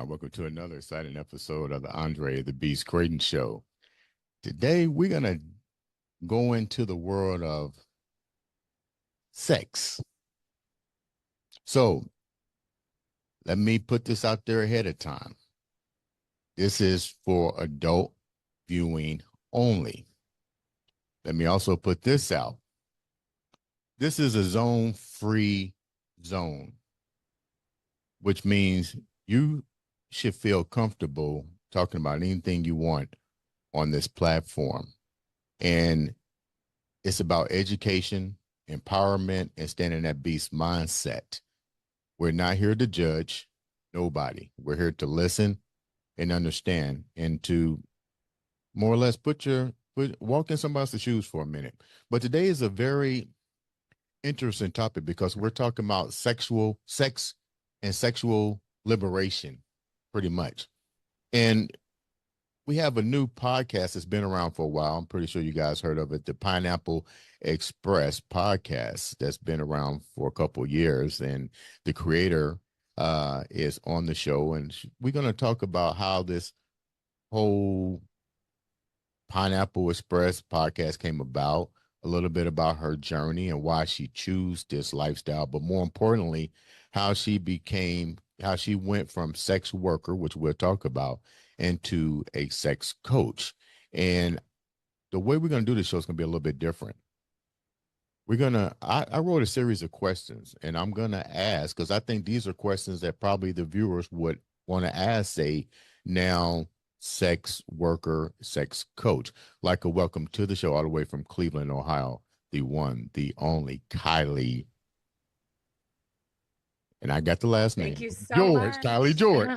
Hi, welcome to another exciting episode of the Andre The Beast Crayton Show. Today, we're going to go into the world of sex. So, let me put this out there ahead of time. This is for adult viewing only. Let me also put this out. This is a zone-free zone, which means you should feel comfortable talking about anything you want on this platform. And it's about education, empowerment, and standing that beast mindset. We're not here to judge nobody. We're here to listen and understand and to more or less walk in somebody else's shoes for a minute. But today is a very interesting topic because we're talking about sex and sexual liberation, pretty much. And we have a new podcast that's been around for a while. I'm pretty sure you guys heard of it, the Pineapple Express podcast that's been around for a couple of years. And the creator is on the show. And we're going to talk about how this whole Pineapple Express podcast came about, a little bit about her journey and why she chose this lifestyle, but more importantly, how she went from sex worker, which we'll talk about, into a sex coach. And the way we're going to do this show is going to be a little bit different. I wrote a series of questions and I'm going to ask, because I think these are questions that probably the viewers would want to ask, say, now sex worker, sex coach. Like a welcome to the show all the way from Cleveland, Ohio, the one, the only Kiley. And I got the last name. Thank you so George, much. Kiley George.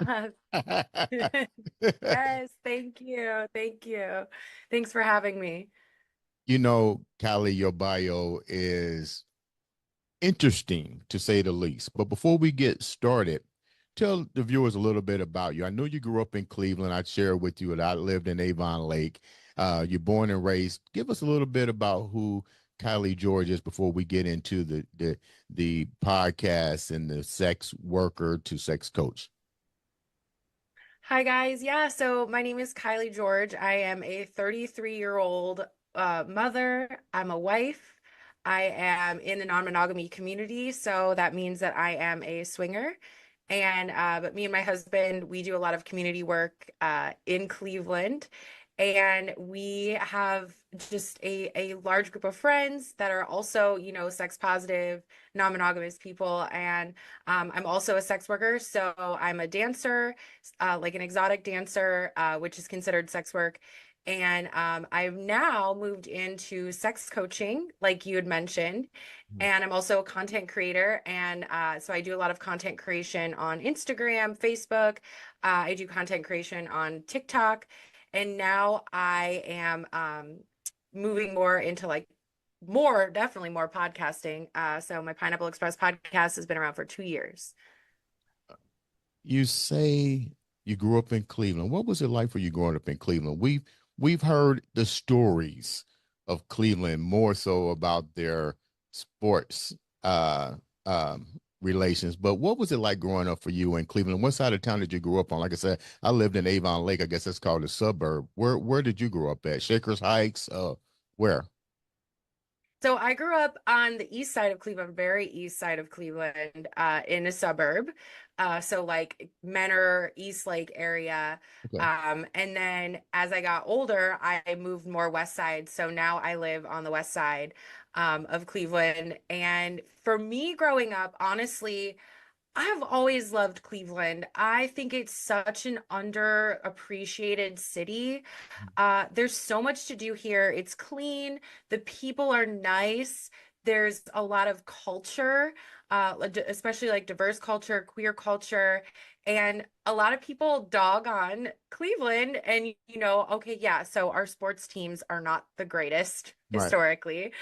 Yes, thank you. Thank you. Thanks for having me. You know, Kiley, your bio is interesting to say the least. But before we get started, tell the viewers a little bit about you. I know you grew up in Cleveland. I'd share with you that I lived in Avon Lake. You're born and raised. Give us a little bit about who Kiley George is before we get into the podcast and the sex worker to sex coach. Hi, guys. Yeah, so my name is Kiley George. I am a 33-year-old mother. I'm a wife. I am in the non-monogamy community, so that means that I am a swinger. And but me and my husband, we do a lot of community work in Cleveland. And we have just a large group of friends that are also, sex positive, non-monogamous people. And I'm also a sex worker. So I'm a dancer, like an exotic dancer, which is considered sex work. And I've now moved into sex coaching, like you had mentioned. And I'm also a content creator. And so I do a lot of content creation on Instagram, Facebook. I do content creation on TikTok. And now I am moving more into definitely more podcasting. So my Pineapple Express podcast has been around for 2 years. You say you grew up in Cleveland. What was it like for you growing up in Cleveland? We've heard the stories of Cleveland more so about their sports um, relations. But what was it like growing up for you in Cleveland? What side of town did you grow up on? Like I said, I lived in Avon Lake. I guess that's called a suburb. Where did you grow up at? Shakers Heights? Where? So I grew up on the east side of Cleveland, very east side of Cleveland, in a suburb. So like Menor, East Lake area. Okay. And then as I got older, I moved more west side. So now I live on the west side, of Cleveland. And for me growing up, honestly, I've always loved Cleveland. I think it's such an underappreciated city. There's so much to do here. It's clean. The people are nice. There's a lot of culture, especially like diverse culture, queer culture, and a lot of people dog on Cleveland. And, okay, yeah, so our sports teams are not the greatest Right. historically.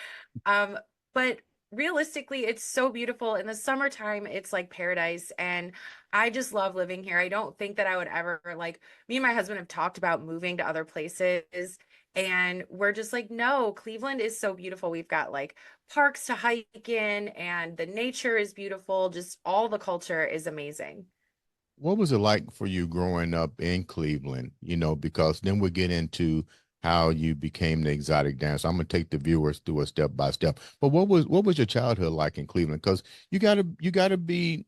Um, but realistically, it's so beautiful. In the summertime, it's like paradise. And I just love living here. I don't think that I would ever, like, me and my husband have talked about moving to other places. And we're just like, no, Cleveland is so beautiful. We've got like parks to hike in, and the nature is beautiful. Just all the culture is amazing. What was it like for you growing up in Cleveland? Because then we'll get into how you became the exotic dancer. I'm gonna take the viewers through a step by step. But what was your childhood like in Cleveland? Because you gotta be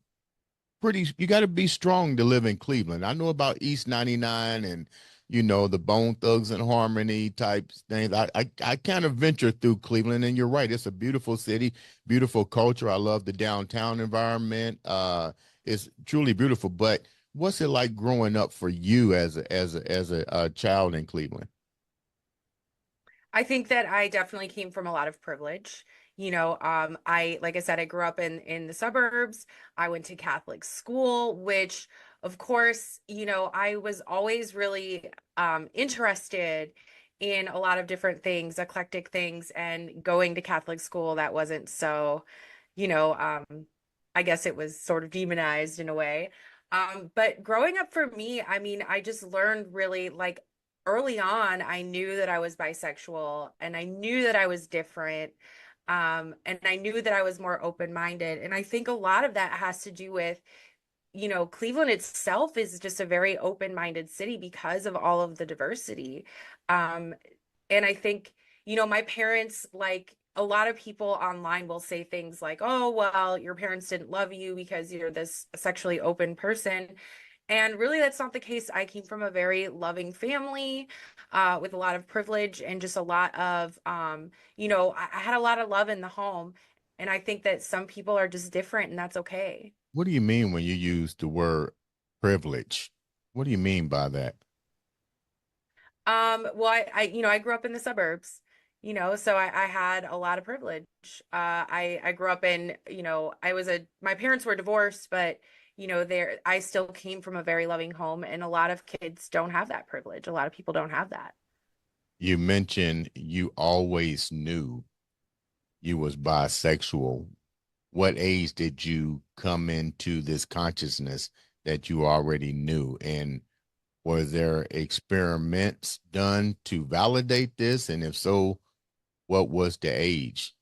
you got to be strong to live in Cleveland. I know about East 99 and the Bone Thugs and Harmony type things. I kind of venture through Cleveland, and you're right. It's a beautiful city, beautiful culture. I love the downtown environment. It's truly beautiful. But what's it like growing up for you as a child in Cleveland? I think that I definitely came from a lot of privilege. Like I said, I grew up in the suburbs. I went to Catholic school, which of course, I was always really interested in a lot of different things, eclectic things, and going to Catholic school that wasn't so, you know, um, I guess it was sort of demonized in a way. But growing up for me, I mean, I just learned really like early on, I knew that I was bisexual and I knew that I was different. And I knew that I was more open-minded. And I think a lot of that has to do with, Cleveland itself is just a very open-minded city because of all of the diversity. Um, and I think, my parents, like a lot of people online will say things like, oh, well, your parents didn't love you because you're this sexually open person. And really, that's not the case. I came from a very loving family with a lot of privilege and just a lot of, I had a lot of love in the home. And I think that some people are just different, and that's okay. What do you mean when you use the word privilege? What do you mean by that? Well, I grew up in the suburbs, so I had a lot of privilege. I grew up in, my parents were divorced, but I still came from a very loving home, and a lot of kids don't have that privilege. A lot of people don't have that. You mentioned you always knew you was bisexual. What age did you come into this consciousness that you already knew? And were there experiments done to validate this? And if so, what was the age?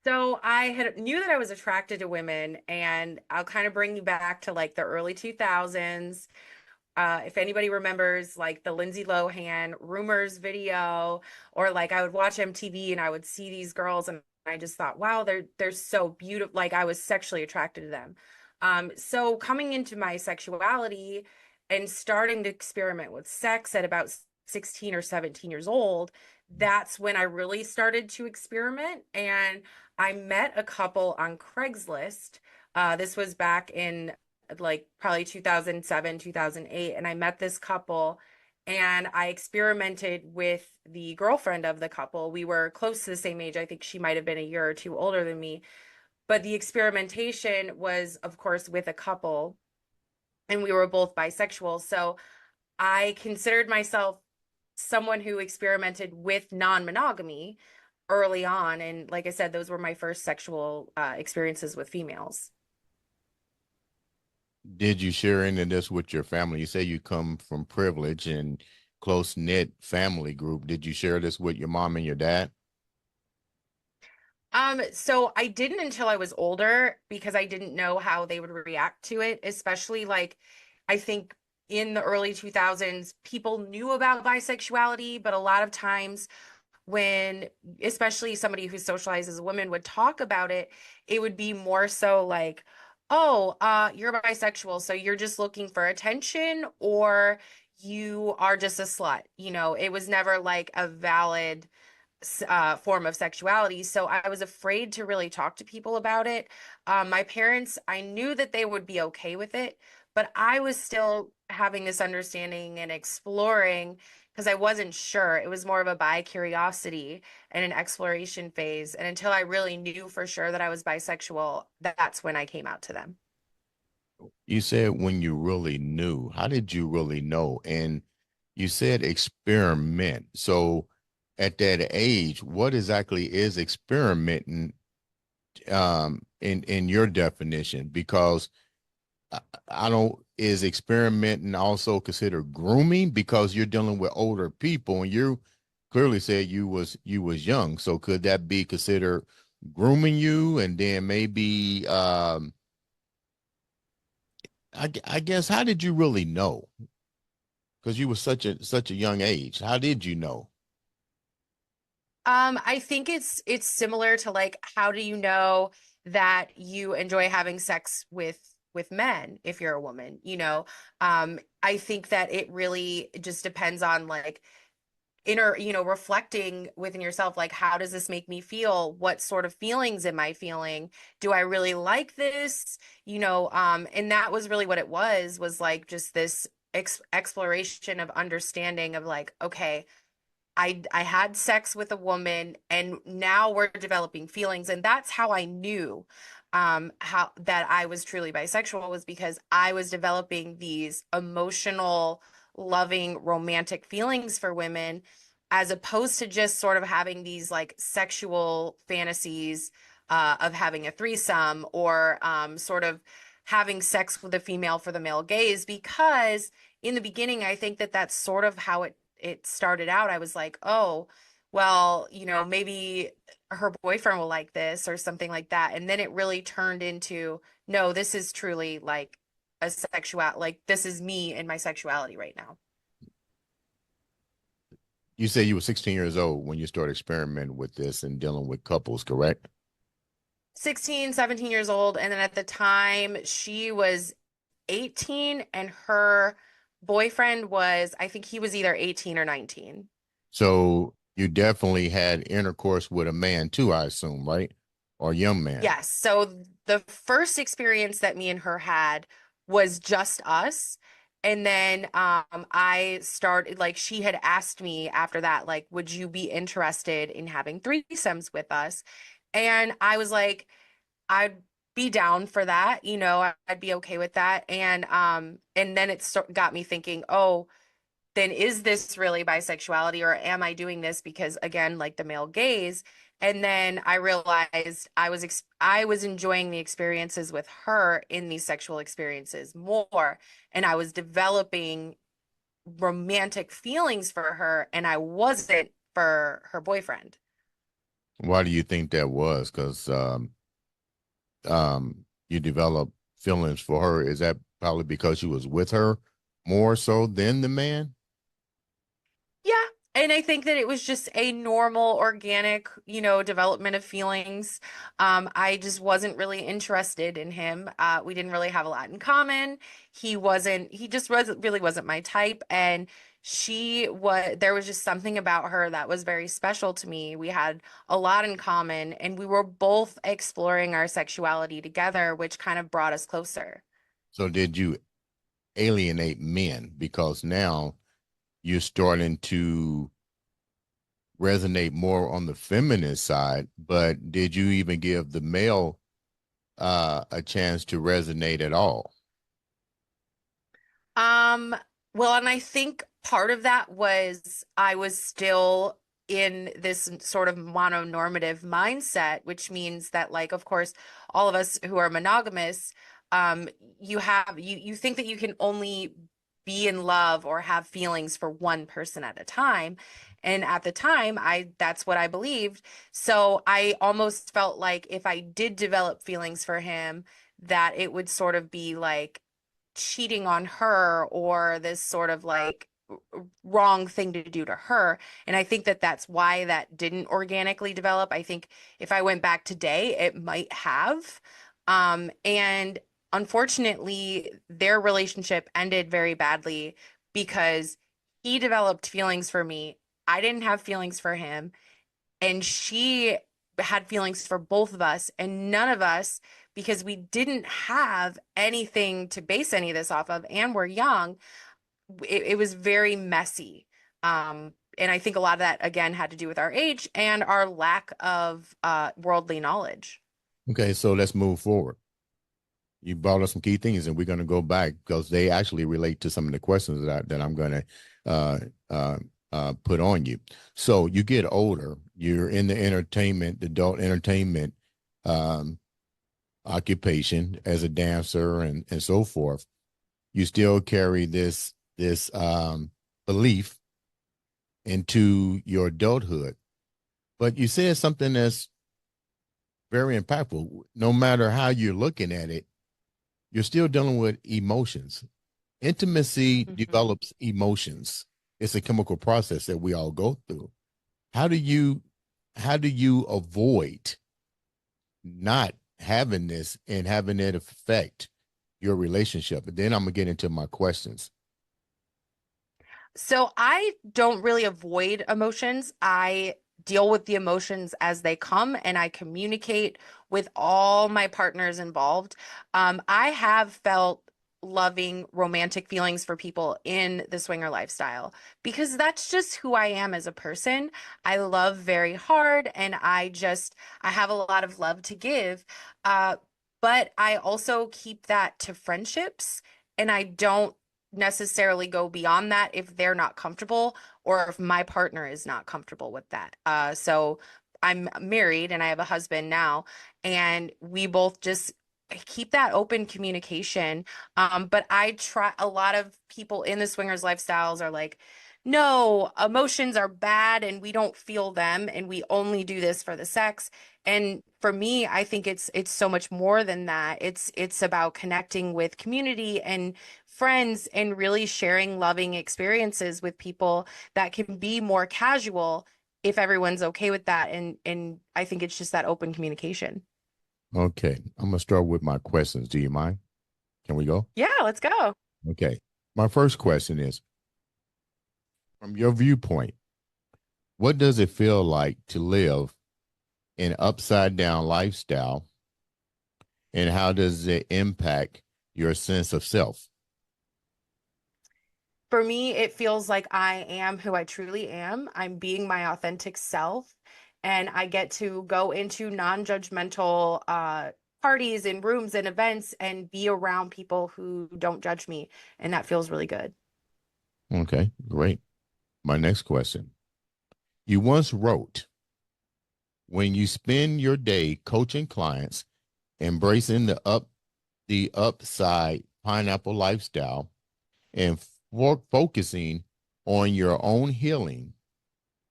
So I had knew that I was attracted to women, and I'll kind of bring you back to like the early 2000s. If anybody remembers like the Lindsay Lohan Rumors video, or like I would watch MTV and I would see these girls and I just thought, wow, they're so beautiful. Like I was sexually attracted to them. So coming into my sexuality and starting to experiment with sex at about 16 or 17 years old, that's when I really started to experiment. And I met a couple on Craigslist. This was back in like probably 2007, 2008. And I met this couple and I experimented with the girlfriend of the couple. We were close to the same age. I think she might have been a year or two older than me. But the experimentation was, of course, with a couple, and we were both bisexual. So I considered myself someone who experimented with non-monogamy early on. And like I said, those were my first sexual experiences with females. Did you share any of this with your family? You say you come from privilege and close knit family group. Did you share this with your mom and your dad? So I didn't until I was older because I didn't know how they would react to it, especially like I think in the early 2000s, people knew about bisexuality, but a lot of times when especially somebody who socializes as a woman would talk about it, it would be more so like, oh, you're bisexual, so you're just looking for attention or you are just a slut. It was never like a valid form of sexuality. So I was afraid to really talk to people about it. My parents, I knew that they would be okay with it, but I was still having this understanding and exploring because I wasn't sure. It was more of a bi curiosity and an exploration phase. And until I really knew for sure that I was bisexual, that's when I came out to them. You said when you really knew. How did you really know? And you said experiment. So at that age, what exactly is experimenting in your definition? Because I, I don't is experimenting also considered grooming because you're dealing with older people and you clearly said you was young. So could that be considered grooming you and then maybe I guess, how did you really know? Because you were such a young age. How did you know? I think it's similar to like how do you know that you enjoy having sex with men if you're a woman, you know? I think that it really just depends on like inner, reflecting within yourself, like, how does this make me feel? What sort of feelings am I feeling? Do I really like this? And that was really what it was like just this exploration of understanding of like, okay, I had sex with a woman and now we're developing feelings. And that's how I knew how that I was truly bisexual, was because I was developing these emotional, loving, romantic feelings for women, as opposed to just sort of having these like sexual fantasies of having a threesome, or sort of having sex with a female for the male gaze. Because in the beginning, I think that that's sort of how it started out. I was like, oh, well, maybe her boyfriend will like this or something like that. And then it really turned into, no, this is truly like a sexual, like this is me and my sexuality right now. You say you were 16 years old when you started experimenting with this and dealing with couples, correct? 16, 17 years old. And then at the time she was 18 and her boyfriend was, I think he was either 18 or 19. So you definitely had intercourse with a man too, I assume, right? Or a young man. Yes. So the first experience that me and her had was just us. And then I started, like, she had asked me after that, like, would you be interested in having threesomes with us? And I was like, I'd be down for that, I'd be okay with that. And then got me thinking, oh, then is this really bisexuality, or am I doing this because, again, like the male gaze? And then I realized I was enjoying the experiences with her in these sexual experiences more, and I was developing romantic feelings for her, and I wasn't for her boyfriend. Why do you think that was? Because you developed feelings for her. Is that probably because you was with her more so than the man? Yeah. And I think that it was just a normal, organic, development of feelings. I just wasn't really interested in him. We didn't really have a lot in common. He just really wasn't my type. And there was just something about her that was very special to me. We had a lot in common, and we were both exploring our sexuality together, which kind of brought us closer. So did you alienate men because now you're starting to resonate more on the feminine side, but did you even give the male a chance to resonate at all? Um, well, and I think part of that was I was still in this sort of mononormative mindset, which means that, like, of course, all of us who are monogamous, um, you think that you can only be in love or have feelings for one person at a time. And at the time, that's what I believed. So I almost felt like if I did develop feelings for him, that it would sort of be like cheating on her, or this sort of like wrong thing to do to her. And I think that that's why that didn't organically develop. I think if I went back today, it might have. And unfortunately, their relationship ended very badly because he developed feelings for me. I didn't have feelings for him, and she had feelings for both of us, and none of us, because we didn't have anything to base any of this off of and we're young, it was very messy. And I think a lot of that again had to do with our age and our lack of worldly knowledge. Okay, so let's move forward. You brought up some key things, and we're going to go back because they actually relate to some of the questions that I'm going to uh, uh, put on you. So you get older, you're in the entertainment, the adult entertainment um, occupation as a dancer and so forth. You still carry this belief into your adulthood, but you said something that's very impactful. No matter how you're looking at it, you're still dealing with emotions. Intimacy Mhm. develops emotions. It's a chemical process that we all go through. How do you how do you avoid not having this and having it affect your relationship? And then I'm gonna get into my questions. So I don't really avoid emotions. I deal with the emotions as they come and I communicate with all my partners involved. I have felt loving romantic feelings for people in the swinger lifestyle because that's just who I am as a person. I love very hard and I have a lot of love to give. Uh, but I also keep that to friendships and I don't necessarily go beyond that if they're not comfortable or if my partner is not comfortable with that. So I'm married and I have a husband now, and we both just keep that open communication. But I try, a lot of people in the swingers lifestyles are like, no, emotions are bad and we don't feel them and we only do this for the sex. And for me, I think it's so much more than that. It's about connecting with community and friends and really sharing loving experiences with people that can be more casual if everyone's okay with that. And I think it's just that open communication. Okay, I'm gonna start with my questions. Do you mind? Can we go? Yeah, let's go. Okay. My first question is, from your viewpoint, what does it feel like to live an upside down lifestyle, and how does it impact your sense of self? For me, it feels like I am who I truly am. I'm being my authentic self, and I get to go into non-judgmental parties and rooms and events and be around people who don't judge me, and that feels really good. Okay, great. My next question. You once wrote, when you spend your day coaching clients, embracing the upside pineapple lifestyle, and focusing on your own healing,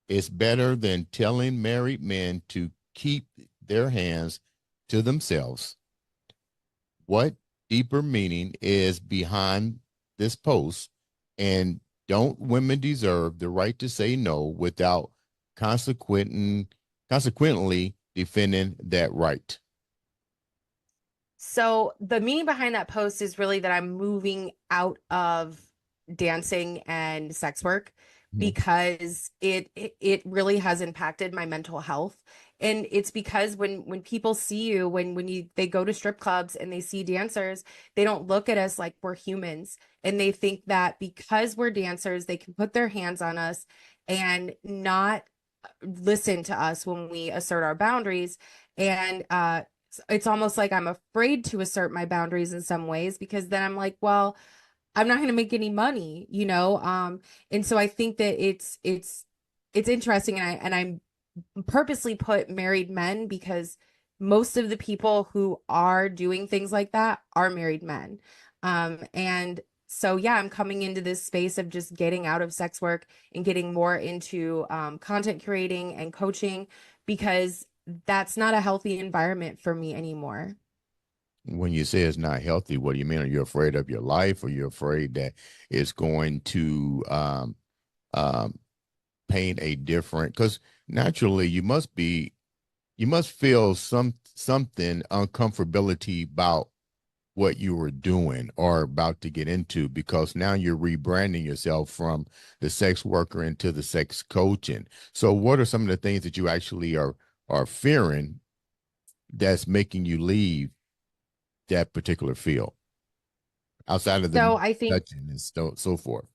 it's better than telling married men to keep their hands to themselves. What deeper meaning is behind this post? And don't women deserve the right to say no without consequently defending that right? So the meaning behind that post is really that I'm moving out of dancing and sex work Mhm. because it really has impacted my mental health. And it's because when people see you, when you they go to strip clubs and they see dancers, they don't look at us like we're humans. And they think that because we're dancers, they can put their hands on us and not listen to us when we assert our boundaries. And it's almost like I'm afraid to assert my boundaries in some ways because then I'm like, well, I'm not going to make any money, you know? And so I think that it's interesting, and I'm purposely put married men because most of the people who are doing things like that are married men. And so, yeah, I'm coming into this space of just getting out of sex work and getting more into content creating and coaching because that's not a healthy environment for me anymore. When you say it's not healthy, what do you mean? Are you afraid of your life? Or are you afraid that it's going to um, paint a different? Because naturally, you must feel something uncomfortability about what you were doing or about to get into, because now you're rebranding yourself from the sex worker into the sex coaching. So what are some of the things that you actually are fearing that's making you leave that particular field outside of the So I think touching and so forth?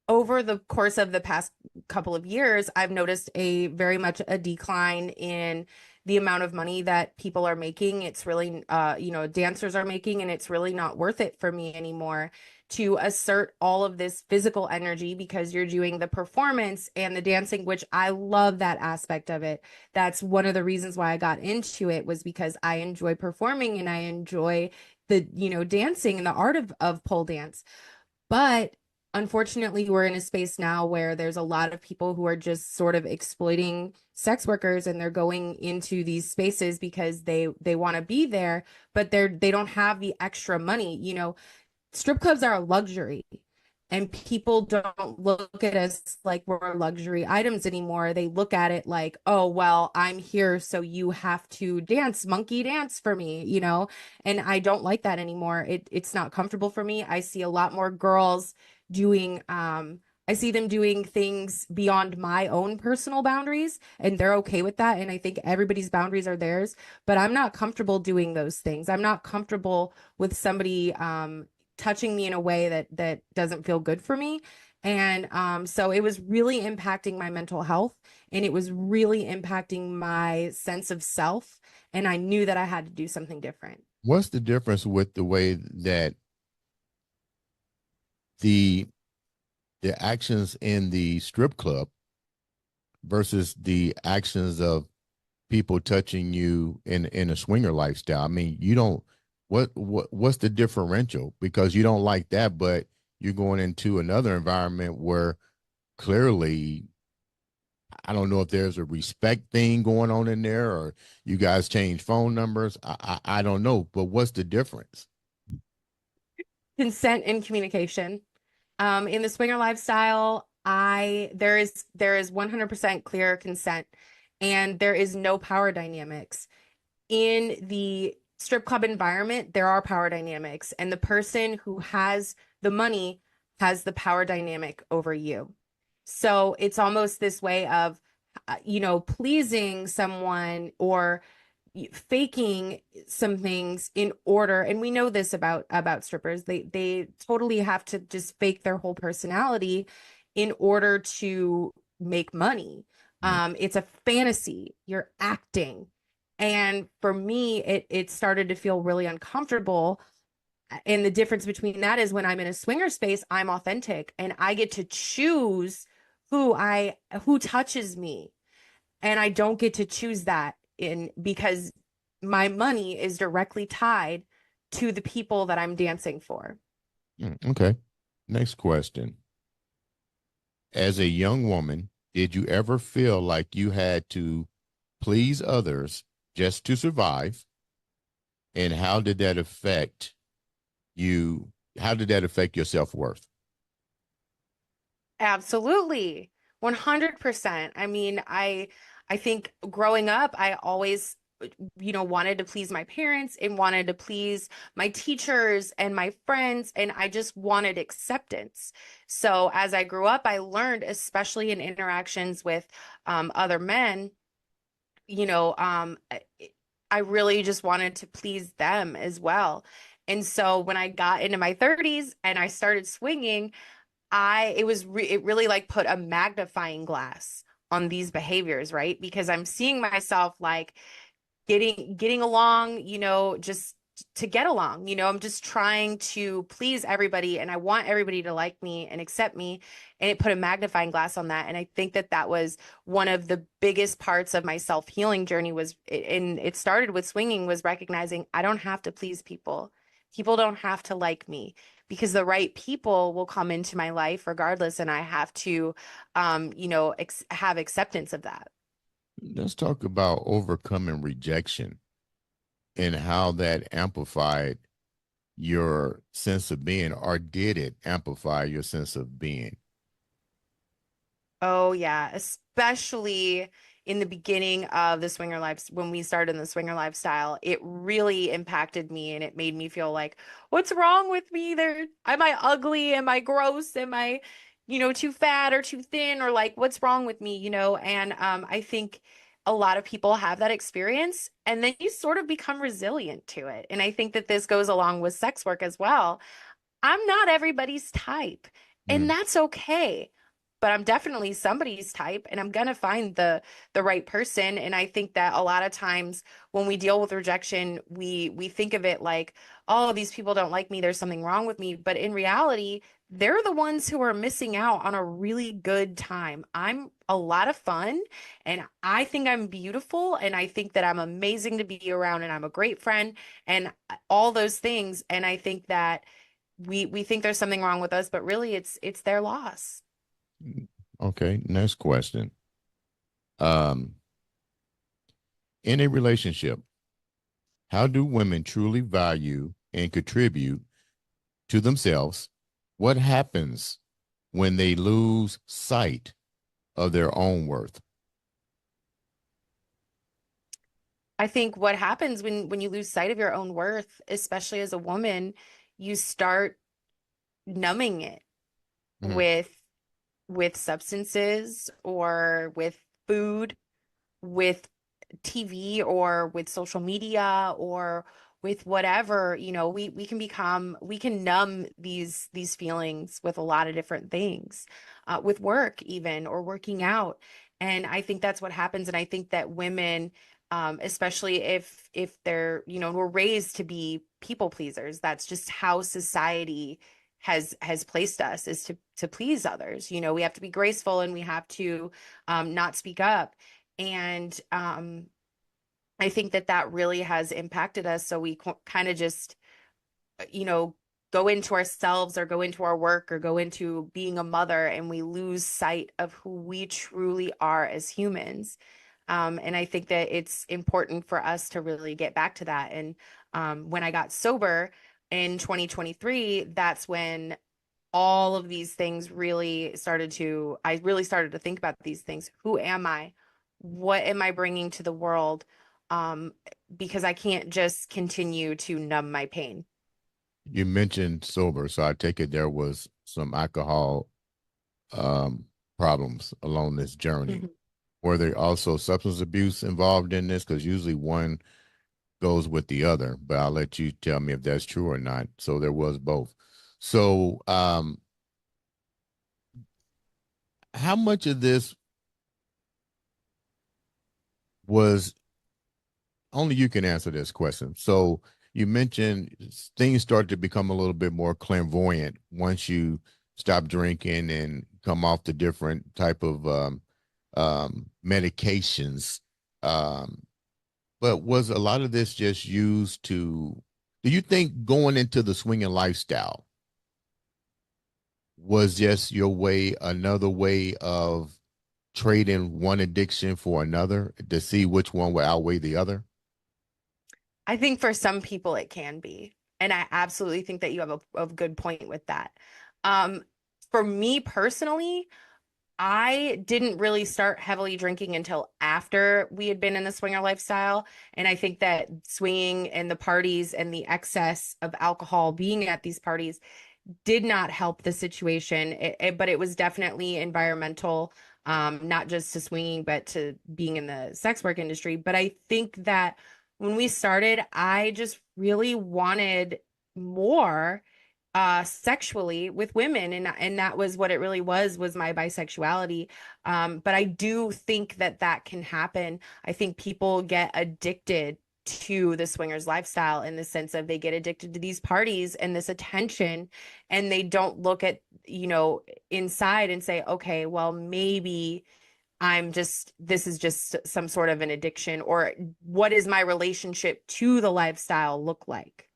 over the course of the past couple of years, I've noticed a very much a decline in the amount of money that people are making. It's really, dancers are making, and it's really not worth it for me anymore to assert all of this physical energy because you're doing the performance and the dancing, which I love that aspect of it. That's one of the reasons why I got into it was because I enjoy performing and I enjoy the, dancing and the art of pole dance. But unfortunately, we're in a space now where there's a lot of people who are just sort of exploiting sex workers, and they're going into these spaces because they want to be there, but they don't have the extra money. Strip clubs are a luxury, and people don't look at us like we're luxury items anymore. They look at it like, oh, well, I'm here, so you have to dance, monkey dance for me. And I don't like that anymore. It's not comfortable for me. I see a lot more girls doing I see them doing things beyond my own personal boundaries, and they're okay with that. And I think everybody's boundaries are theirs, but I'm not comfortable doing those things. I'm not comfortable with somebody touching me in a way that doesn't feel good for me. And so it was really impacting my mental health, and it was really impacting my sense of self. And I knew that I had to do something different. What's the difference with the way that the the actions in the strip club versus the actions of people touching you in a swinger lifestyle? I mean, you don't what's the differential? Because you don't like that, but you're going into another environment where clearly I don't know if there's a respect thing going on in there, or you guys change phone numbers. I don't know, but what's the difference? Consent and communication. In the swinger lifestyle, I there is 100% clear consent, and there is no power dynamics. In the strip club environment, there are power dynamics, and the person who has the money has the power dynamic over you. So it's almost this way of, pleasing someone or faking some things in order. And we know this about strippers. They totally have to just fake their whole personality in order to make money. Mm. It's a fantasy. You're acting. And for me, it started to feel really uncomfortable. And the difference between that is when I'm in a swinger space, I'm authentic and I get to choose who touches me. And I don't get to choose that in because my money is directly tied to the people that I'm dancing for. Okay. Next question. As a young woman, did you ever feel like you had to please others just to survive? And how did that affect you? How did that affect your self-worth? Absolutely. 100%. I mean, I think growing up, I always wanted to please my parents and wanted to please my teachers and my friends, and I just wanted acceptance. So as I grew up, I learned, especially in interactions with other men, you know, um, I I really just wanted to please them as well. And so when I got into my 30s and I started swinging, it really like put a magnifying glass on these behaviors, right? Because I'm seeing myself like getting along, just to get along. I'm just trying to please everybody, and I want everybody to like me and accept me, and it put a magnifying glass on that. And I think that that was one of the biggest parts of my self-healing journey and it started with swinging, was recognizing I don't have to please people. People don't have to like me, because the right people will come into my life regardless, and I have to have acceptance of that. Let's talk about overcoming rejection and how that amplified your sense of being, or did it amplify your sense of being? Oh yeah, especially in the beginning of the swinger life, when we started in the swinger lifestyle, it really impacted me, and it made me feel like, what's wrong with me? Am I ugly? Am I gross? Am I, too fat or too thin? Or like, what's wrong with me? And I think a lot of people have that experience, and then you sort of become resilient to it. And I think that this goes along with sex work as well. I'm not everybody's type, and Mm. that's okay. But I'm definitely somebody's type, and I'm gonna find the right person. And I think that a lot of times when we deal with rejection, we think of it like, oh, these people don't like me, there's something wrong with me. But in reality, they're the ones who are missing out on a really good time. I'm a lot of fun, and I think I'm beautiful, and I think that I'm amazing to be around, and I'm a great friend, and all those things. And I think that we think there's something wrong with us, but really it's their loss. Okay, next question. Um, in a relationship, how do women truly value and contribute to themselves? What happens when they lose sight of their own worth? I think what happens when you lose sight of your own worth, especially as a woman, you start numbing it Mhm. with substances or with food, with TV or with social media or with whatever, we can numb these feelings with a lot of different things, with work even or working out. And I think that's what happens. And I think that women, especially if they're, we're raised to be people pleasers. That's just how society has placed us, is to please others. We have to be graceful and we have to not speak up. And I think that that really has impacted us. So we kind of just, you know, go into ourselves or go into our work or go into being a mother, and we lose sight of who we truly are as humans. And I think that it's important for us to really get back to that. And when I got sober in 2023, that's when all of these things really I really started to think about these things. Who am I? What am I bringing to the world? Um, because I can't just continue to numb my pain. You mentioned sober, so I take it there was some alcohol um, problems along this journey. Mhm. Were there also substance abuse involved in this? Because usually one goes with the other, but I'll let you tell me if that's true or not. So there was both. So how much of this was only you can answer this question. So you mentioned things started to become a little bit more clairvoyant once you stop drinking and come off the different type of medications. Um, but was a lot of this just used to, do you think going into the swinging lifestyle was just your way, another way of trading one addiction for another to see which one would outweigh the other? I think for some people it can be. And I absolutely think that you have a good point with that. Um, for me personally, I didn't really start heavily drinking until after we had been in the swinger lifestyle. And I think that swinging and the parties and the excess of alcohol being at these parties did not help the situation. But it was definitely environmental, not just to swinging, but to being in the sex work industry. But I think that when we started, I just really wanted more sexually with women, and that was what it really was my bisexuality. But I do think that that can happen. I think people get addicted to the swingers lifestyle in the sense of they get addicted to these parties and this attention, and they don't look at, inside and say, okay, well, maybe this is just some sort of an addiction, or what is my relationship to the lifestyle look like?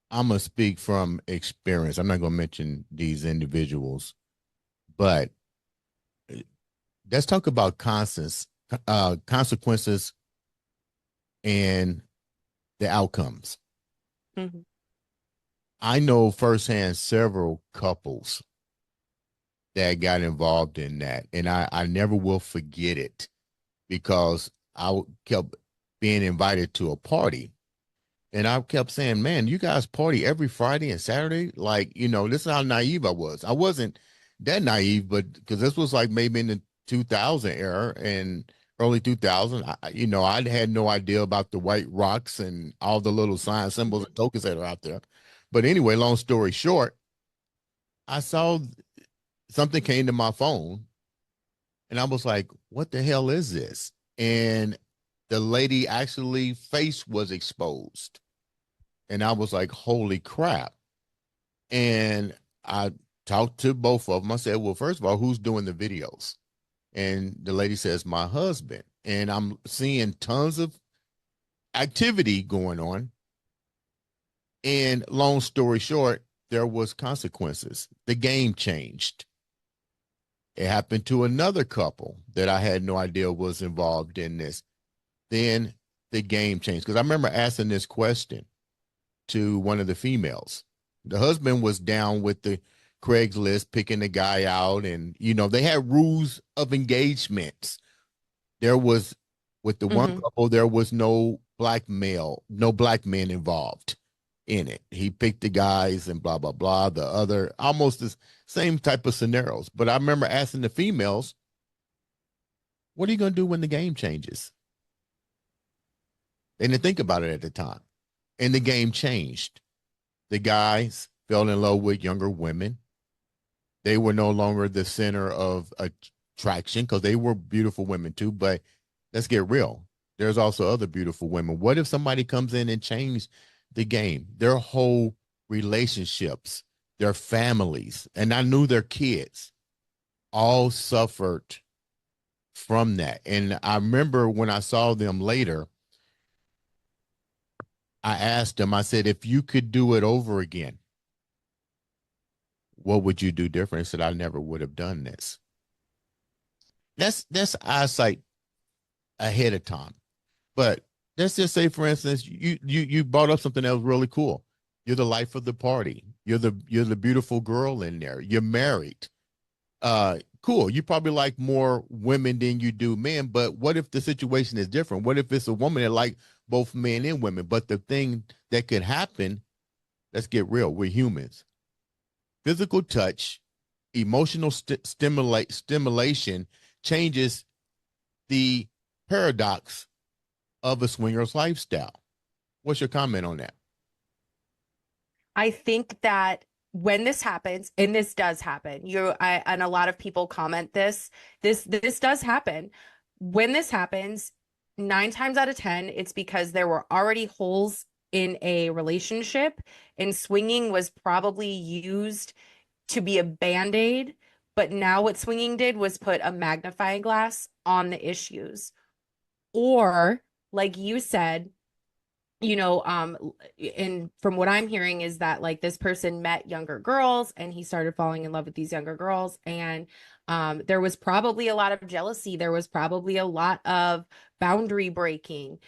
I'm gonna speak from experience. I'm not gonna mention these individuals, but let's talk about consequences and the outcomes. Mhm. I know firsthand several couples that got involved in that, and I never will forget it because kept being invited to a party. And I kept saying, man, you guys party every Friday and Saturday? Like, this is how naive I was. I wasn't that naive, but because this was like maybe in the 2000 era and early 2000, I had no idea about the white rocks and all the little sign symbols and tokens that are out there. But anyway, long story short, I saw something came to my phone and I was like, what the hell is this? And the lady actually face was exposed. And I was like, holy crap. And I talked to both of them. I said, well, first of all, who's doing the videos? And the lady says, my husband. And I'm seeing tons of activity going on. And long story short, there was consequences. The game changed. It happened to another couple that I had no idea was involved in this. Then the game changed because I remember asking this question to one of the females. The husband was down with the Craigslist picking the guy out, and they had rules of engagements. There was with the one Hmm. couple, there was no black male, no black men involved in it. He picked the guys and blah blah blah. The other almost the same type of scenarios. But I remember asking the females, "What are you going to do when the game changes?" They didn't think about it at the time, and the game changed. The guys fell in love with younger women. They were no longer the center of attraction because they were beautiful women too. But let's get real. There's also other beautiful women. What if somebody comes in and changes the game? Their whole relationships, their families, and I knew their kids all suffered from that. And I remember when I saw them later, I asked them, I said, if you could do it over again, what would you do different? I said, I never would have done this. That's eyesight ahead of time. But let's just say, for instance, you brought up something that was really cool. You're the life of the party. You're the beautiful girl in there. You're married. Cool. You probably like more women than you do men. But what if the situation is different? What if it's a woman that like both men and women? But the thing that could happen, let's get real. We're humans. Physical touch, emotional stimulation changes the paradox of a swinger's lifestyle. What's your comment on that? I think that when this happens, and this does happen, and a lot of people comment this does happen. When this happens, 9 times out of 10, it's because there were already holes in a relationship, and swinging was probably used to be a band-aid. But now what swinging did was put a magnifying glass on the issues. Or, like you said, and from what I'm hearing is that like this person met younger girls and he started falling in love with these younger girls. And there was probably a lot of jealousy. There was probably a lot of boundary breaking,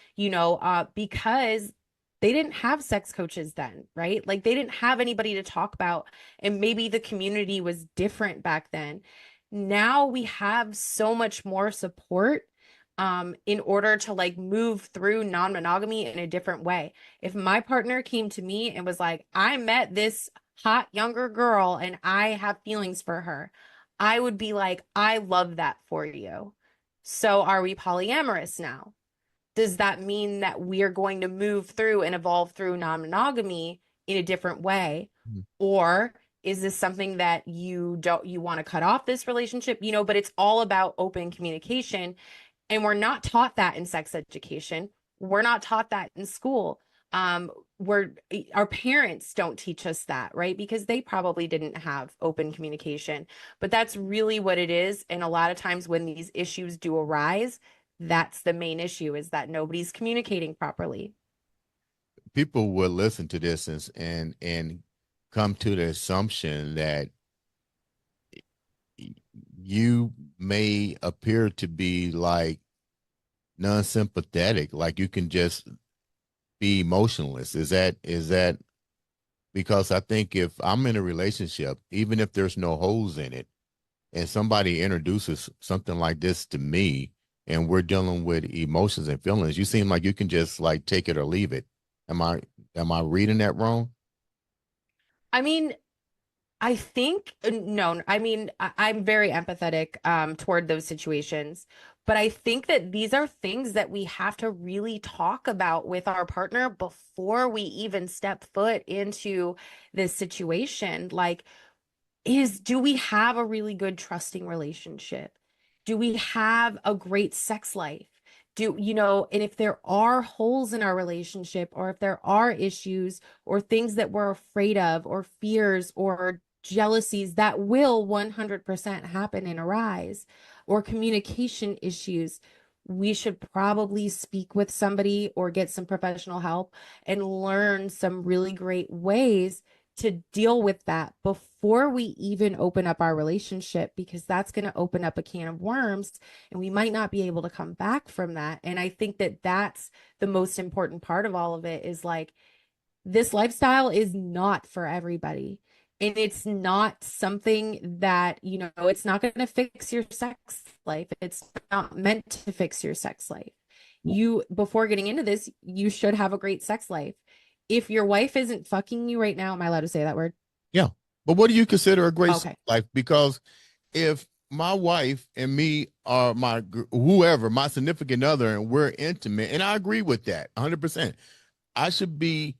because they didn't have sex coaches then, right? Like they didn't have anybody to talk about, and maybe the community was different back then. Now we have so much more support in order to like move through non-monogamy in a different way. If my partner came to me and was like, I met this hot younger girl and I have feelings for her, I would be like, I love that for you. So are we polyamorous now? Does that mean that we're going to move through and evolve through non-monogamy in a different way? Mhm. Or is this something that you want to cut off this relationship? But it's all about open communication, and we're not taught that in sex education. We're not taught that in school. We're Our parents don't teach us that, right? Because they probably didn't have open communication. But that's really what it is. And a lot of times when these issues do arise, that's the main issue, is that nobody's communicating properly. People will listen to this and come to the assumption that you may appear to be like non-sympathetic, like you can just be emotionless. Is that because I think if I'm in a relationship, even if there's no holes in it, and somebody introduces something like this to me, and we're dealing with emotions and feelings, you seem like you can just like take it or leave it. Am I reading that wrong? I mean, I think no, I mean I'm very empathetic toward those situations, but I think that these are things that we have to really talk about with our partner before we even step foot into this situation. Like, do we have a really good trusting relationship? Do we have a great sex life? And if there are holes in our relationship, or if there are issues or things that we're afraid of, or fears or jealousies that will 100% happen and arise, or communication issues, we should probably speak with somebody or get some professional help and learn some really great ways to deal with that before we even open up our relationship, because that's going to open up a can of worms and we might not be able to come back from that. And I think that that's the most important part of all of it, is like, this lifestyle is not for everybody. And it's not something that, it's not going to fix your sex life. It's not meant to fix your sex life. You, before getting into this, you should have a great sex life. If your wife isn't fucking you right now, am I allowed to say that word? Yeah. But what do you consider a great Okay. life? Because if my wife and me are whoever, my significant other, and we're intimate, and I agree with that 100%, I should be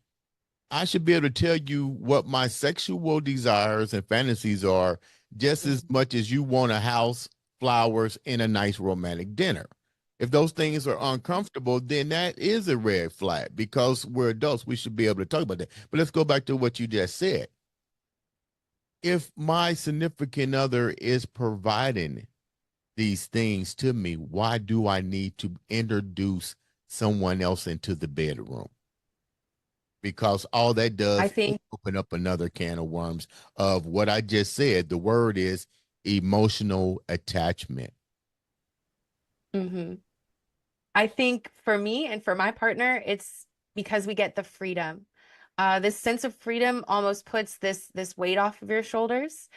I should be able to tell you what my sexual desires and fantasies are just as Mhm. much as you want a house, flowers, and a nice romantic dinner. If those things are uncomfortable, then that is a red flag because we're adults. We should be able to talk about that. But let's go back to what you just said. If my significant other is providing these things to me, why do I need to introduce someone else into the bedroom? Because all that I does is think open up another can of worms of what I just said. The word is emotional attachment. mhm. I think for me and for my partner, it's because we get the freedom. This sense of freedom almost puts this weight off of your shoulders.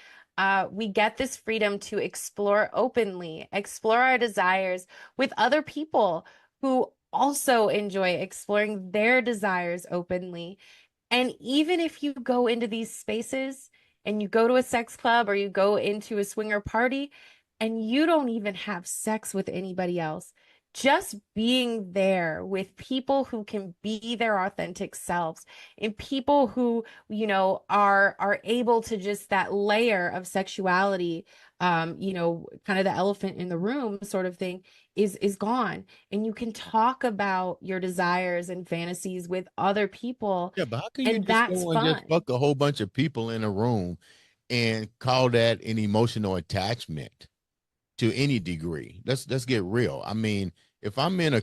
We get this freedom to explore openly, explore our desires with other people who also enjoy exploring their desires openly. And even if you go into these spaces and you go to a sex club or you go into a swinger party and you don't even have sex with anybody else, just being there with people who can be their authentic selves and people who, are able to just that layer of sexuality, kind of the elephant in the room sort of thing is gone. And you can talk about your desires and fantasies with other people, Yeah, but how can you and just that's go and just fun. fuck a whole bunch of people in a room and call that an emotional attachment to any degree? Let's get real. I mean, if I'm in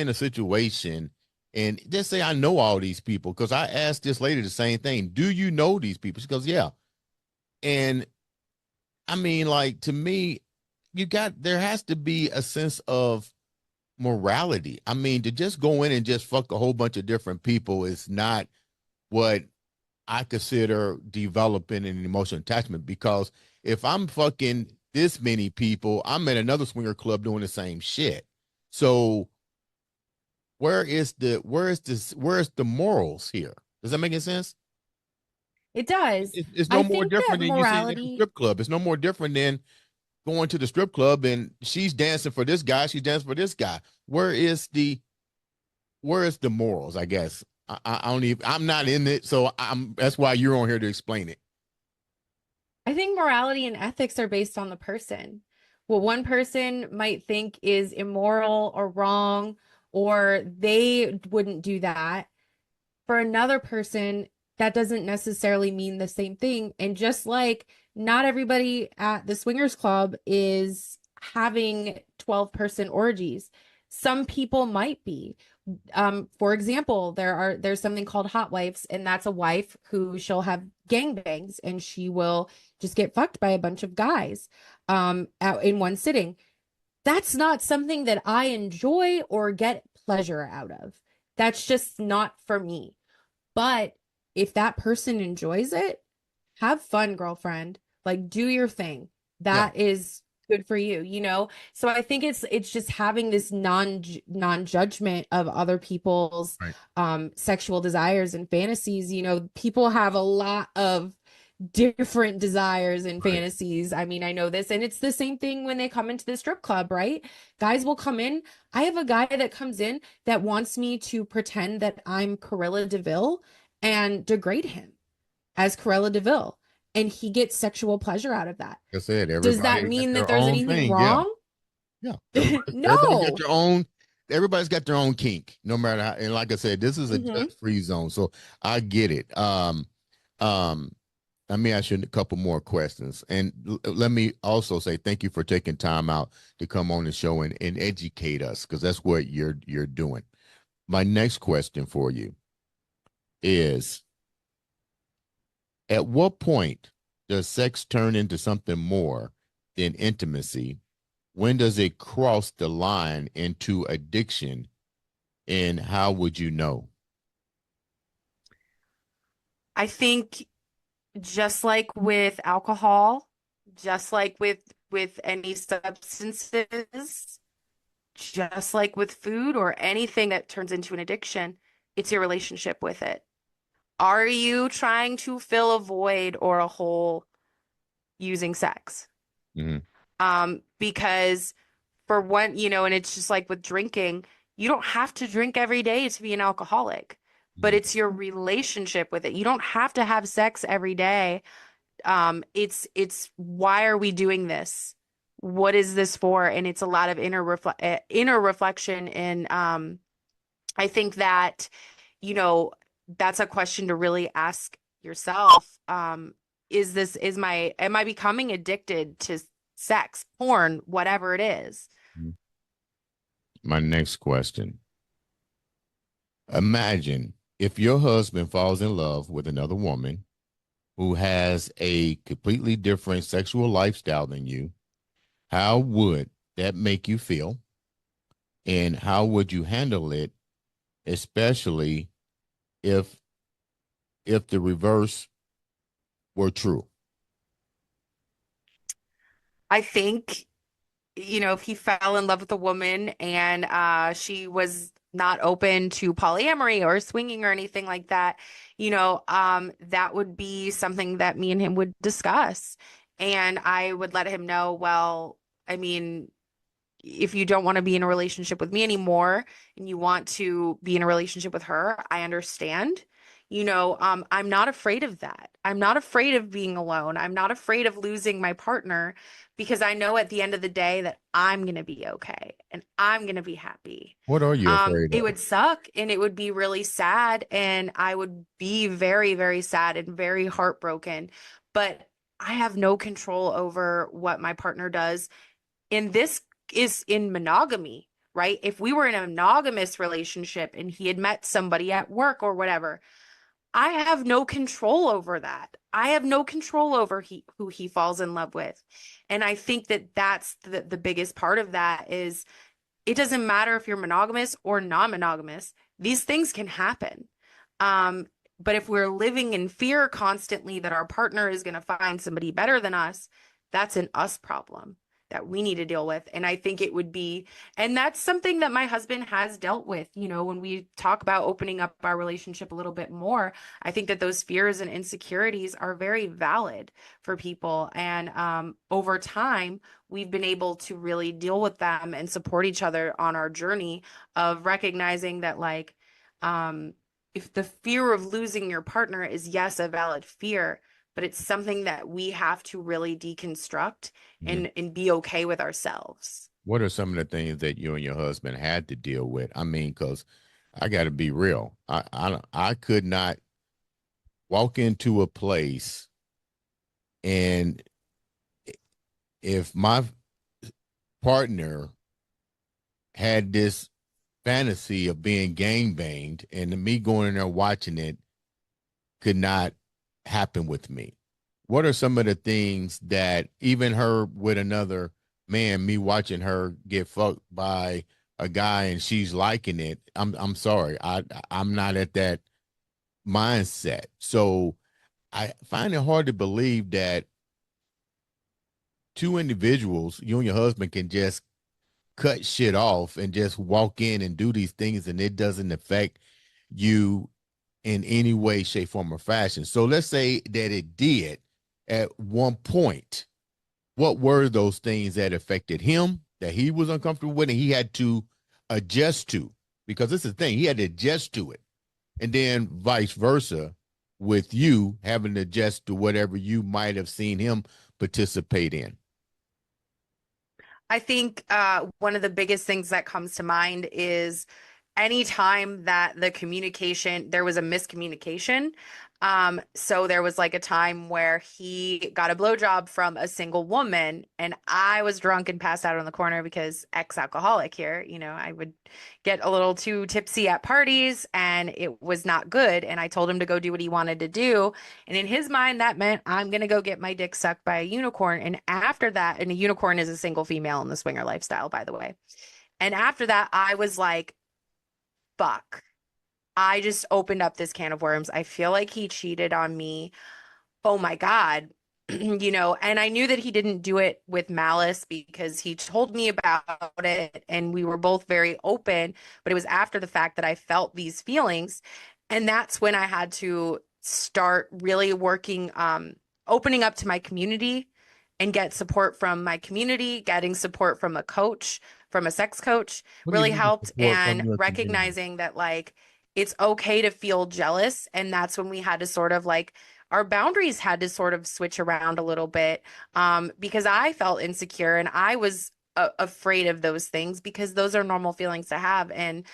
a situation and just say I know all these people, because I asked this lady the same thing. Do you know these people? She goes, yeah. And I mean, like to me, there has to be a sense of morality. I mean, to just go in and just fuck a whole bunch of different people is not what I consider developing an emotional attachment, because if I'm fucking this many people, I'm at another swinger club doing the same shit. So where is the morals here? Does that make any sense? It does. It's no I more think that different than you see it at the morality, strip club. It's no more different than going to the strip club and she's dancing for this guy, she's dancing for this guy. Where is the morals? I guess I don't even. I'm not in it, so I'm. That's why you're on here to explain it. I think morality and ethics are based on the person. What one person might think is immoral or wrong, or they wouldn't do that, for another person, that doesn't necessarily mean the same thing. And just like not everybody at the swingers club is having 12-person orgies, some people might be. For example, there's something called hot wives, and that's a wife who she'll have gangbangs and she will just get fucked by a bunch of guys in one sitting. That's not something that I enjoy or get pleasure out of. That's just not for me. But if that person enjoys it, have fun, girlfriend. Like, do your thing. Yeah, That is good for you. So I think it's just having this non-judgment of other people's right, sexual desires and fantasies. People have a lot of different desires and right. fantasies. I mean, I know this, and it's the same thing when they come into the strip club, right? Guys will come in. I have a guy that comes in that wants me to pretend that I'm Corilla DeVille and degrade him as Corella DeVille, and he gets sexual pleasure out of that. Like I said, Does that everybody got mean that their there's own anything thing. Yeah, wrong? yeah. Everybody got No. their own. Everybody's got their own kink, no matter how. And like I said, this is a Hmm. judge-free zone, so I get it. Um. Let me ask you a couple more questions, and let me also say thank you for taking time out to come on the show and educate us, because that's what you're doing. My next question for you is, At what point does sex turn into something more than intimacy? When does it cross the line into addiction? And how would you know? I think just like with alcohol, just like with any substances, just like with food or anything that turns into an addiction, it's your relationship with it. Are you trying to fill a void or a hole using sex? Mm-hmm. Because for one, and it's just like with drinking, you don't have to drink every day to be an alcoholic, but it's your relationship with it. You don't have to have sex every day. It's why are we doing this? What is this for? And it's a lot of inner reflection. And I think that, you know, that's a question to really ask yourself. Am I becoming addicted to sex, porn, whatever it is? Mm-hmm. My next question. Imagine if your husband falls in love with another woman who has a completely different sexual lifestyle than you. How would that make you feel? And how would you handle it, especially if the reverse were true? I think, if he fell in love with a woman and she was not open to polyamory or swinging or anything like that, that would be something that me and him would discuss. And I would let him know, well, I mean, if you don't want to be in a relationship with me anymore and you want to be in a relationship with her, I understand. I'm not afraid of that. I'm not afraid of being alone. I'm not afraid of losing my partner because I know at the end of the day that I'm going to be okay and I'm going to be happy. What are you afraid It of? would suck and it would be really sad and I would be very, very sad and very heartbroken, but I have no control over what my partner does. And this is in monogamy, right? If we were in a monogamous relationship and he had met somebody at work or whatever, I have no control over that. I have no control over who he falls in love with. And I think that that's the biggest part of that is it doesn't matter if you're monogamous or non-monogamous. These things can happen. Um, but if we're living in fear constantly that our partner is going to find somebody better than us, that's an us problem that we need to deal with. And I think it would be, and that's something that my husband has dealt with. When we talk about opening up our relationship a little bit more, I think that those fears and insecurities are very valid for people. And over time, we've been able to really deal with them and support each other on our journey of recognizing that, like, if the fear of losing your partner is, yes, a valid fear, but it's something that we have to really deconstruct Mhm. and be okay with ourselves. What are some of the things that you and your husband had to deal with? I mean, because I got to be real. I could not walk into a place and if my partner had this fantasy of being gang banged and me going in there watching it could not happen with me. What are some of the things that even her with another man, me watching her get fucked by a guy and she's liking it? I'm sorry. I'm not at that mindset. So I find it hard to believe that two individuals, you and your husband, can just cut shit off and just walk in and do these things and it doesn't affect you in any way, shape, form, or fashion. So let's say that it did at one point. What were those things that affected him that he was uncomfortable with and he had to adjust to? Because this is the thing, he had to adjust to it. And then vice versa with you having to adjust to whatever you might have seen him participate in. I think one of the biggest things that comes to mind is anytime that there was a miscommunication. So there was like a time where he got a blowjob from a single woman, and I was drunk and passed out on the corner because ex-alcoholic here, I would get a little too tipsy at parties and it was not good. And I told him to go do what he wanted to do. And in his mind, that meant I'm gonna go get my dick sucked by a unicorn. And after that, and a unicorn is a single female in the swinger lifestyle, by the way. And after that, I was like, fuck. I just opened up this can of worms. I feel like he cheated on me. Oh my God. And I knew that he didn't do it with malice because he told me about it and we were both very open, but it was after the fact that I felt these feelings. And that's when I had to start really working, opening up to my community and get support from my community, getting support from a coach, from a sex coach What do you really mean helped, support from and your community? recognizing that like it's okay to feel jealous. And that's when we had to sort of like our boundaries had to sort of switch around a little bit, because I felt insecure and I was afraid of those things because those are normal feelings to have. And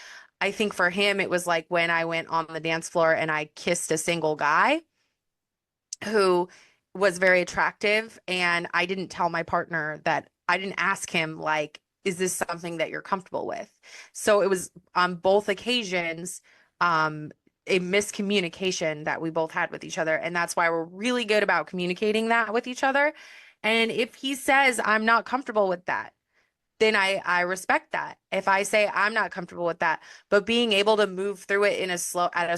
I think for him, it was like when I went on the dance floor and I kissed a single guy who was very attractive, and I didn't tell my partner that. I didn't ask him like, is this something that you're comfortable with? So it was on both occasions um a miscommunication that we both had with each other, and that's why we're really good about communicating that with each other. And if he says I'm not comfortable with that, then I respect that. If I say I'm not comfortable with that, but being able to move through it in a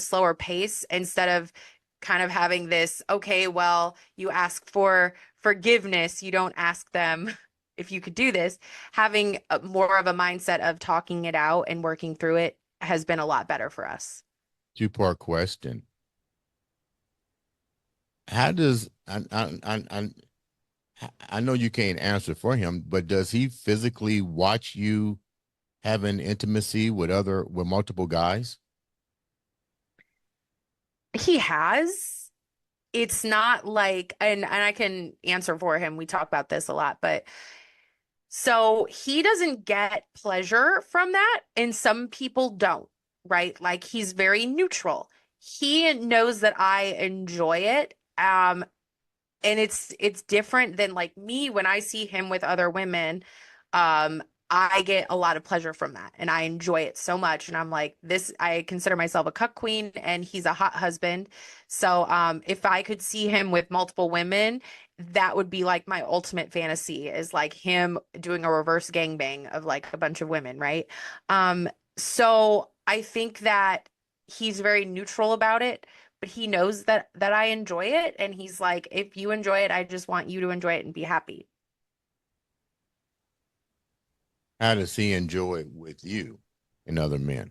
slower pace instead of kind of having this, okay, well, you ask for forgiveness, you don't ask them if you could do this. Having more of a mindset of talking it out and working through it has been a lot better for us. Two-part question. How does I know you can't answer for him, but does he physically watch you having intimacy with multiple guys? He has. It's not like, and I can answer for him. We talk about this a lot, but so he doesn't get pleasure from that, and some people don't, right? Like he's very neutral. He knows that I enjoy it. And it's different than like me when I see him with other women. Um, I get a lot of pleasure from that and I enjoy it so much. And I'm like, this, I consider myself a cuck queen and he's a hot husband. So if I could see him with multiple women, that would be like my ultimate fantasy is like him doing a reverse gangbang of like a bunch of women, right? So I think that he's very neutral about it, but he knows that I enjoy it, and he's like, if you enjoy it, I just want you to enjoy it and be happy. How does he enjoy it with you and other men?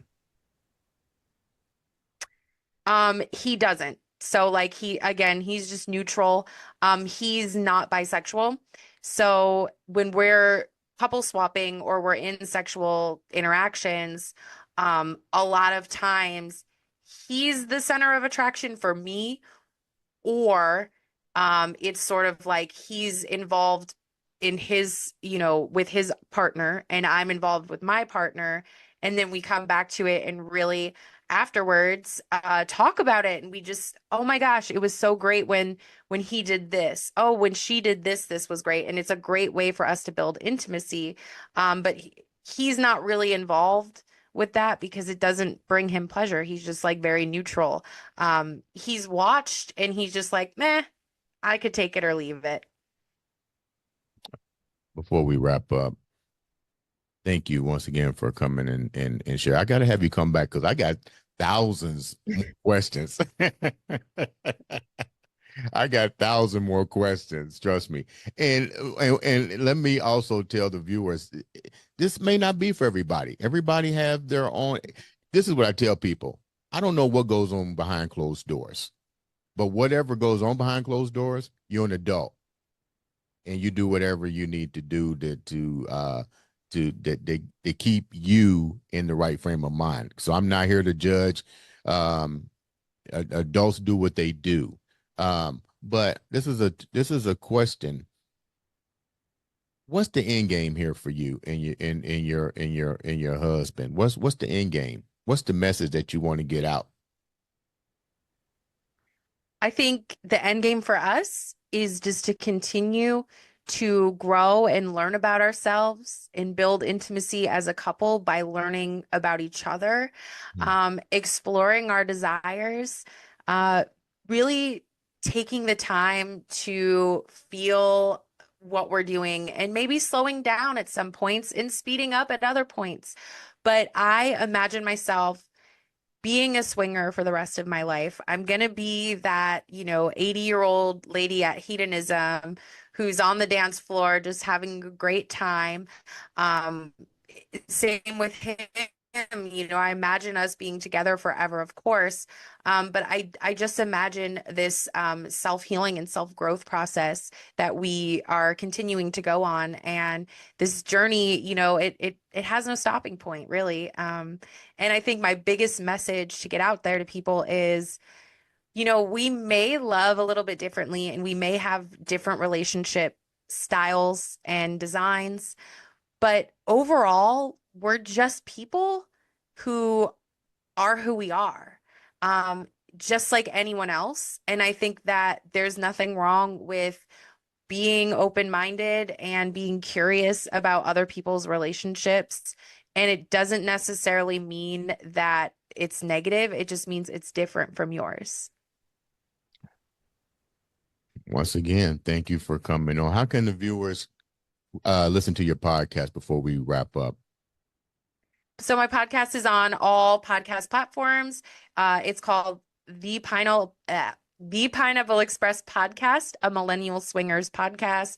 He doesn't. So like he again, he's just neutral. He's not bisexual. So when we're couple swapping or we're in sexual interactions, a lot of times he's the center of attraction for me, or it's sort of like he's involved in his, with his partner, and I'm involved with my partner, and then we come back to it and really afterwards talk about it, and we just, oh my gosh, it was so great when he did this. Oh, when she did this, this was great, and it's a great way for us to build intimacy. But he's not really involved with that because it doesn't bring him pleasure. He's just like very neutral. He's watched and he's just like, meh, I could take it or leave it. Before we wrap up, thank you once again for coming and share. I got to have you come back because I got thousands more questions. I got 1,000 more questions. Trust me. And let me also tell the viewers, this may not be for everybody. Everybody have their own. This is what I tell people. I don't know what goes on behind closed doors, but whatever goes on behind closed doors, you're an adult and you do whatever you need to do to keep you in the right frame of mind. So I'm not here to judge. Um, Adults do what they do. But this is a question. What's the end game here for you and your husband? What's the end game? What's the message that you want to get out? I think the end game for us is just to continue to grow and learn about ourselves and build intimacy as a couple by learning about each other, Hmm. exploring our desires, uh, really taking the time to feel what we're doing and maybe slowing down at some points and speeding up at other points. But I imagine myself being a swinger for the rest of my life. I'm gonna be that, 80-year-old lady at hedonism who's on the dance floor just having a great time. Um, Same with him. I imagine us being together forever, of course. But I just imagine this self-healing and self-growth process that we are continuing to go on. And this journey, it has no stopping point, really. And I think my biggest message to get out there to people is, we may love a little bit differently and we may have different relationship styles and designs, but overall, we're just people who are who we are, um, just like anyone else. And I think that there's nothing wrong with being open-minded and being curious about other people's relationships. And it doesn't necessarily mean that it's negative. It just means it's different from yours. Once again, thank you for coming on. How can the viewers listen to your podcast before we wrap up? So my podcast is on all podcast platforms. It's called The Pineapple Express Podcast, a millennial swingers podcast.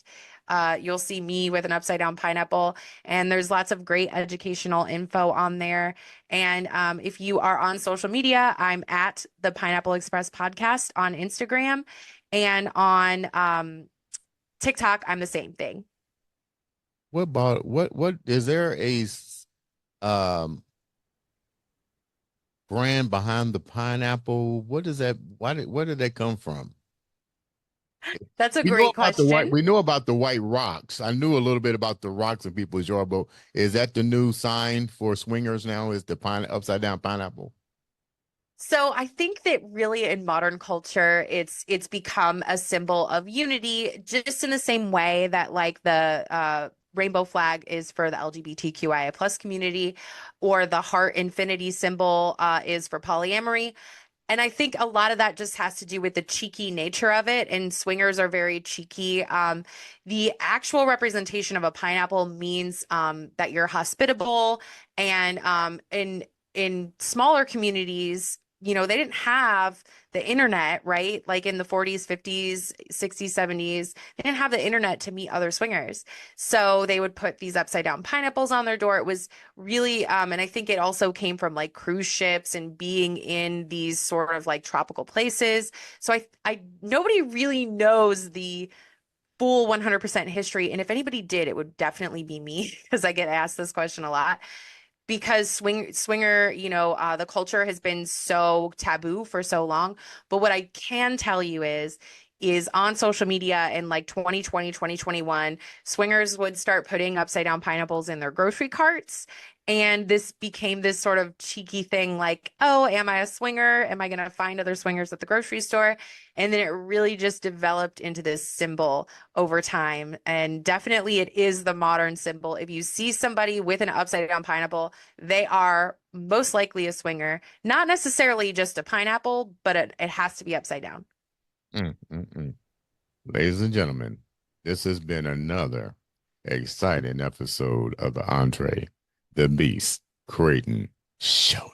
You'll see me with an upside down pineapple, and there's lots of great educational info on there. And if you are on social media, I'm at the Pineapple Express Podcast on Instagram, and on TikTok, I'm the same thing. What about what is there um brand behind the pineapple? What is that? Where did that come from? That's a We know great about the white. question. We know about the white rocks. I knew a little bit about the rocks in people's yard, but is that the new sign for swingers now? Is the pine upside down pineapple? So I think that really in modern culture, it's become a symbol of unity, just in the same way that like the rainbow flag is for the LGBTQIA plus community, or the heart infinity symbol is for polyamory. And I think a lot of that just has to do with the cheeky nature of it, and swingers are very cheeky. The actual representation of a pineapple means that you're hospitable, and in smaller communities, they didn't have the internet, right? Like in the 40s, 50s, 60s, 70s, they didn't have the internet to meet other swingers. So they would put these upside down pineapples on their door. It was really, and I think it also came from like cruise ships and being in these sort of like tropical places. So nobody really knows the full 100% history. And if anybody did, it would definitely be me because I get asked this question a lot, because swinger, the culture has been so taboo for so long. But what I can tell you is on social media in like 2020, 2021, swingers would start putting upside down pineapples in their grocery carts. And this became this sort of cheeky thing like, oh, am I a swinger? Am I going to find other swingers at the grocery store? And then it really just developed into this symbol over time. And definitely it is the modern symbol. If you see somebody with an upside down pineapple, they are most likely a swinger, not necessarily just a pineapple, but it has to be upside down. Mm, mm, mm. Ladies and gentlemen, this has been another exciting episode of the Andre The Beast Crayton show.